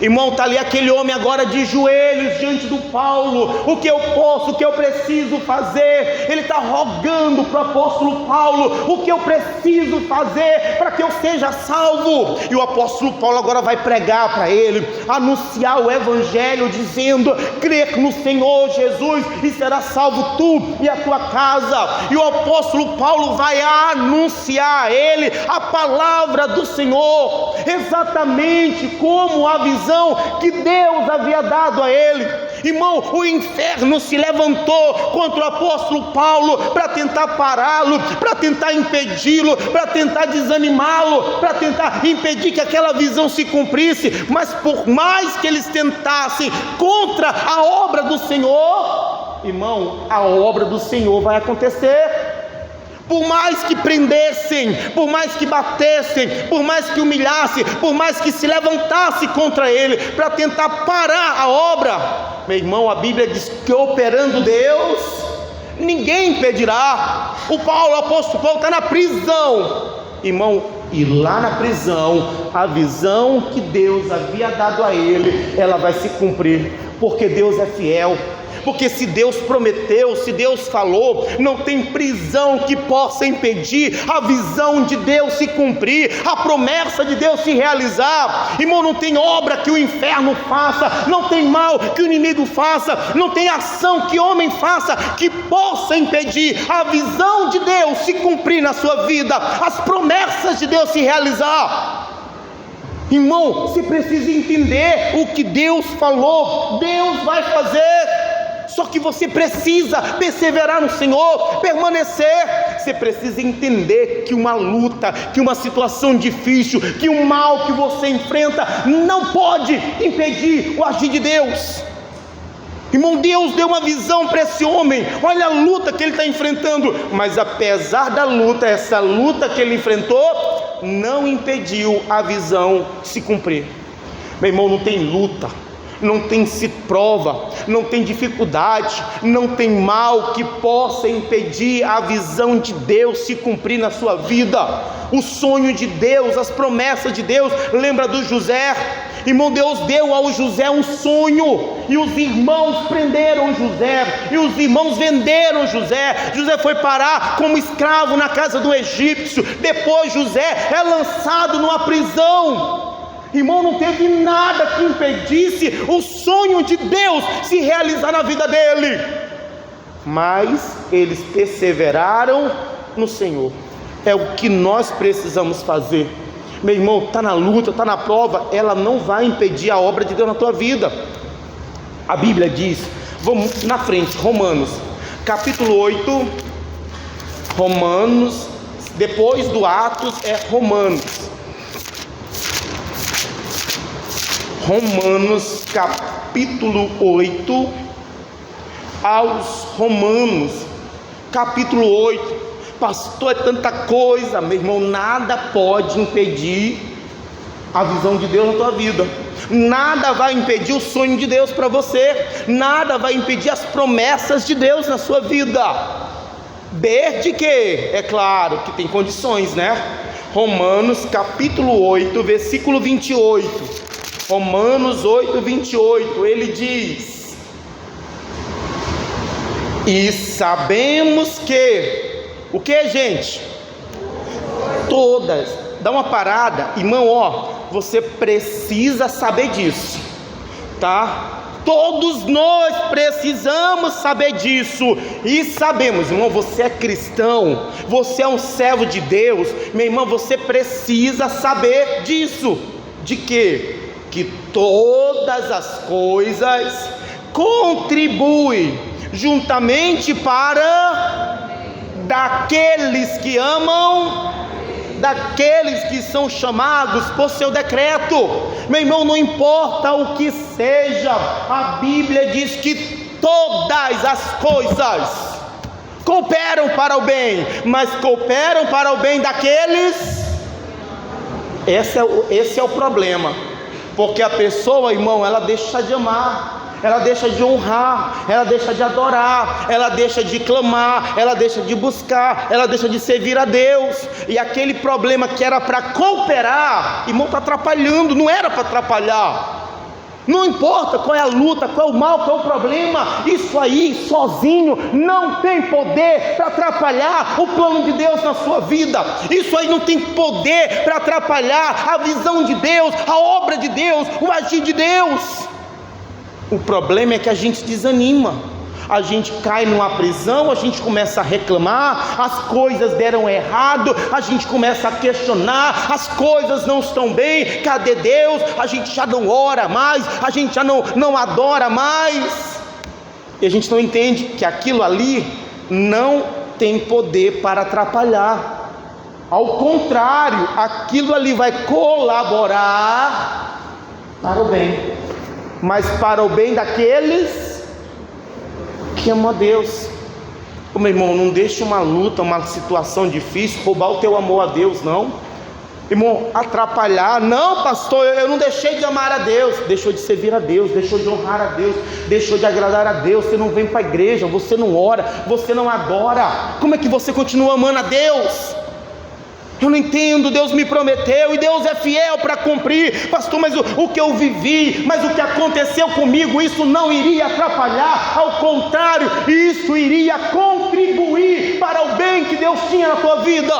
Speaker 1: Irmão, está ali aquele homem agora de joelhos diante do Paulo. O que eu posso, o que eu preciso fazer? Ele está rogando para o apóstolo Paulo: o que eu preciso fazer para que eu seja salvo? E o apóstolo Paulo agora vai pregar para ele, anunciar o Evangelho, dizendo: crer no Senhor Jesus e será salvo tu e a tua casa. E o apóstolo Paulo vai anunciar a ele a palavra do Senhor, exatamente como a visão que Deus havia dado a ele. Irmão, o inferno se levantou contra o apóstolo Paulo para tentar pará-lo, para tentar impedi-lo, para tentar desanimá-lo, para tentar impedir que aquela visão se cumprisse. Mas por mais que eles tentassem contra a obra do Senhor, irmão, a obra do Senhor vai acontecer. Por mais que prendessem, por mais que batessem, por mais que humilhassem, por mais que se levantasse contra ele para tentar parar a obra, meu irmão, a Bíblia diz que operando Deus, ninguém impedirá. O apóstolo Paulo está na prisão, irmão, e lá na prisão, a visão que Deus havia dado a ele, ela vai se cumprir, porque Deus é fiel. porque se Deus prometeu, se Deus falou, não tem prisão que possa impedir a visão de Deus se cumprir, a promessa de Deus se realizar. Irmão, não tem obra que o inferno faça, não tem mal que o inimigo faça, não tem ação que o homem faça que possa impedir a visão de Deus se cumprir na sua vida, as promessas de Deus se realizar. Irmão, você precisa entender o que Deus falou, Deus vai fazer. Só que você precisa perseverar no Senhor, permanecer. Você precisa entender que uma luta, que uma situação difícil, que o mal que você enfrenta não pode impedir o agir de Deus. Irmão, Deus deu uma visão para esse homem. Olha a luta que ele está enfrentando, mas apesar da luta, essa luta que ele enfrentou não impediu a visão se cumprir. Meu irmão, não tem luta, não tem prova, não tem dificuldade, não tem mal que possa impedir a visão de Deus se cumprir na sua vida. O sonho de Deus, as promessas de Deus. Lembra do José? Irmão, Deus deu ao José um sonho, e os irmãos prenderam José, e os irmãos venderam José. José foi parar como escravo na casa do egípcio. Depois José é lançado numa prisão. Irmão, não teve nada que impedisse o sonho de Deus se realizar na vida dele, mas eles perseveraram no Senhor. É o que nós precisamos fazer. Meu irmão, está na luta, está na prova, ela não vai impedir a obra de Deus na tua vida. A Bíblia diz, vamos na frente, Romanos, capítulo 8, Romanos, depois do Atos é Romanos, capítulo 8, aos Romanos, capítulo 8, pastor, é tanta coisa, meu irmão, nada pode impedir a visão de Deus na tua vida, nada vai impedir o sonho de Deus para você, nada vai impedir as promessas de Deus na sua vida, desde que, é claro, que tem condições, né? Romanos capítulo 8, versículo 28, Romanos 8, 28, ele diz: e sabemos que, o que, gente? Todas. Dá uma parada, irmão, ó, você precisa saber disso, tá? Todos nós precisamos saber disso, e sabemos, irmão, você é cristão, você é um servo de Deus, meu irmão, você precisa saber disso, de quê? Que todas as coisas contribuem juntamente para daqueles que amam, daqueles que são chamados por seu decreto. Meu irmão, não importa o que seja, a Bíblia diz que todas as coisas cooperam para o bem, mas cooperam para o bem daqueles. Esse é o problema, porque a pessoa, irmão, ela deixa de amar, ela deixa de honrar, ela deixa de adorar, ela deixa de clamar, ela deixa de buscar, ela deixa de servir a Deus, e aquele problema que era para cooperar, irmão, está atrapalhando, não era para atrapalhar. Não importa qual é a luta, qual é o mal, qual é o problema, isso aí sozinho não tem poder para atrapalhar o plano de Deus na sua vida. Isso aí não tem poder para atrapalhar a visão de Deus, a obra de Deus, o agir de Deus. O problema é que a gente desanima, a gente cai numa prisão, a gente começa a reclamar, as coisas deram errado, a gente começa a questionar, as coisas não estão bem, cadê Deus? A gente já não ora mais, a gente já não adora mais, e a gente não entende que aquilo ali não tem poder para atrapalhar, ao contrário, aquilo ali vai colaborar para o bem, mas para o bem daqueles que amam a Deus. Ô, meu irmão, não deixe uma luta, uma situação difícil roubar o teu amor a Deus, não. Irmão, atrapalhar, não, pastor, eu não deixei de amar a Deus, deixou de servir a Deus, deixou de honrar a Deus, deixou de agradar a Deus, você não vem para a igreja, você não ora, você não adora, como é que você continua amando a Deus? Eu não entendo, Deus me prometeu e Deus é fiel para cumprir. Pastor, mas o que eu vivi, mas o que aconteceu comigo, isso não iria atrapalhar, ao contrário, isso iria contribuir para o bem que Deus tinha na tua vida.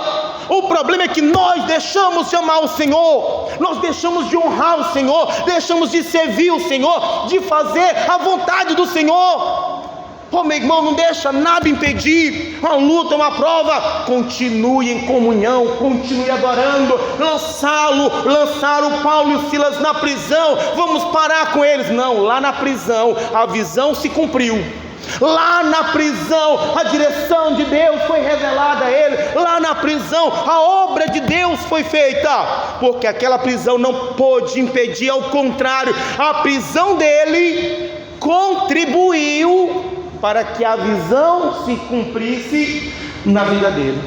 Speaker 1: O problema é que nós deixamos de amar o Senhor, nós deixamos de honrar o Senhor, deixamos de servir o Senhor, de fazer a vontade do Senhor. Oh, meu irmão, não deixa nada impedir. Uma luta, uma prova, continue em comunhão, continue adorando. Lançaram Paulo e Silas na prisão. Vamos parar com eles? Não, lá na prisão a visão se cumpriu. Lá na prisão a direção de Deus foi revelada a ele. Lá na prisão a obra de Deus foi feita, porque aquela prisão não pôde impedir, ao contrário, a prisão dele contribuiu para que a visão se cumprisse na vida dele.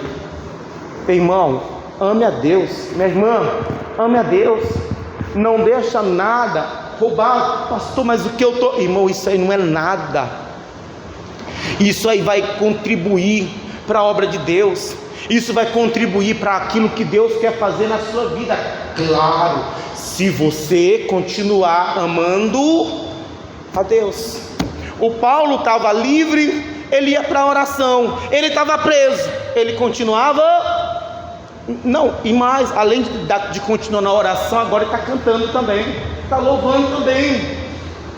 Speaker 1: Irmão, ame a Deus. Minha irmã, ame a Deus. Não deixa nada roubar. Pastor, mas o que eu estou... Irmão, isso aí não é nada. Isso aí vai contribuir para a obra de Deus. Isso vai contribuir para aquilo que Deus quer fazer na sua vida. Claro, se você continuar amando a Deus. O Paulo estava livre, ele ia para a oração. Ele estava preso, ele continuava. Não, e mais, além de continuar na oração, agora ele está cantando também, está louvando também.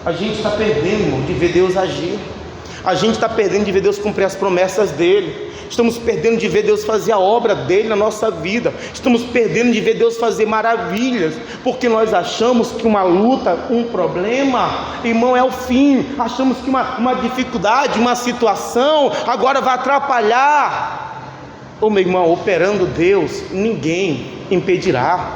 Speaker 1: A gente está perdendo, irmão, de ver Deus agir. A gente está perdendo de ver Deus cumprir as promessas dele. Estamos perdendo de ver Deus fazer a obra dele na nossa vida. Estamos perdendo de ver Deus fazer maravilhas, porque nós achamos que uma luta, um problema, irmão, é o fim. Achamos que uma dificuldade, uma situação agora vai atrapalhar. Ô meu irmão, operando Deus, ninguém impedirá.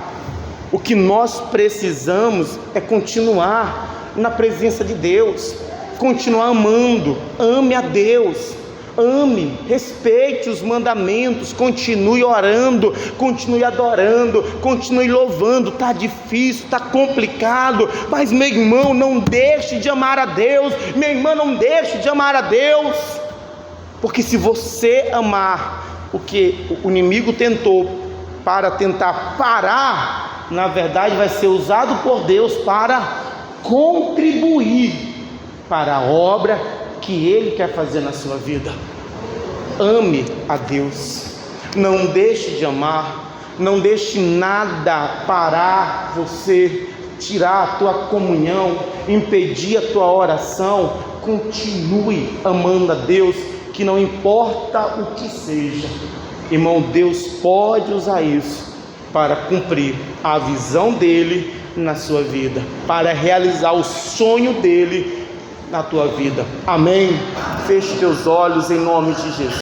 Speaker 1: O que nós precisamos é continuar na presença de Deus, continuar amando. Ame a Deus, ame, respeite os mandamentos, continue orando, continue adorando, continue louvando. Está difícil, está complicado, mas meu irmão, não deixe de amar a Deus. Minha irmã, não deixe de amar a Deus, porque se você amar o que o inimigo tentou para tentar parar, na verdade vai ser usado por Deus para contribuir para a obra que Ele quer fazer na sua vida. Ame a Deus, não deixe de amar, não deixe nada parar você, tirar a tua comunhão, impedir a tua oração. Continue amando a Deus, que não importa o que seja. Irmão, Deus pode usar isso para cumprir a visão dele na sua vida, para realizar o sonho dele na tua vida. Amém? Feche teus olhos em nome de Jesus.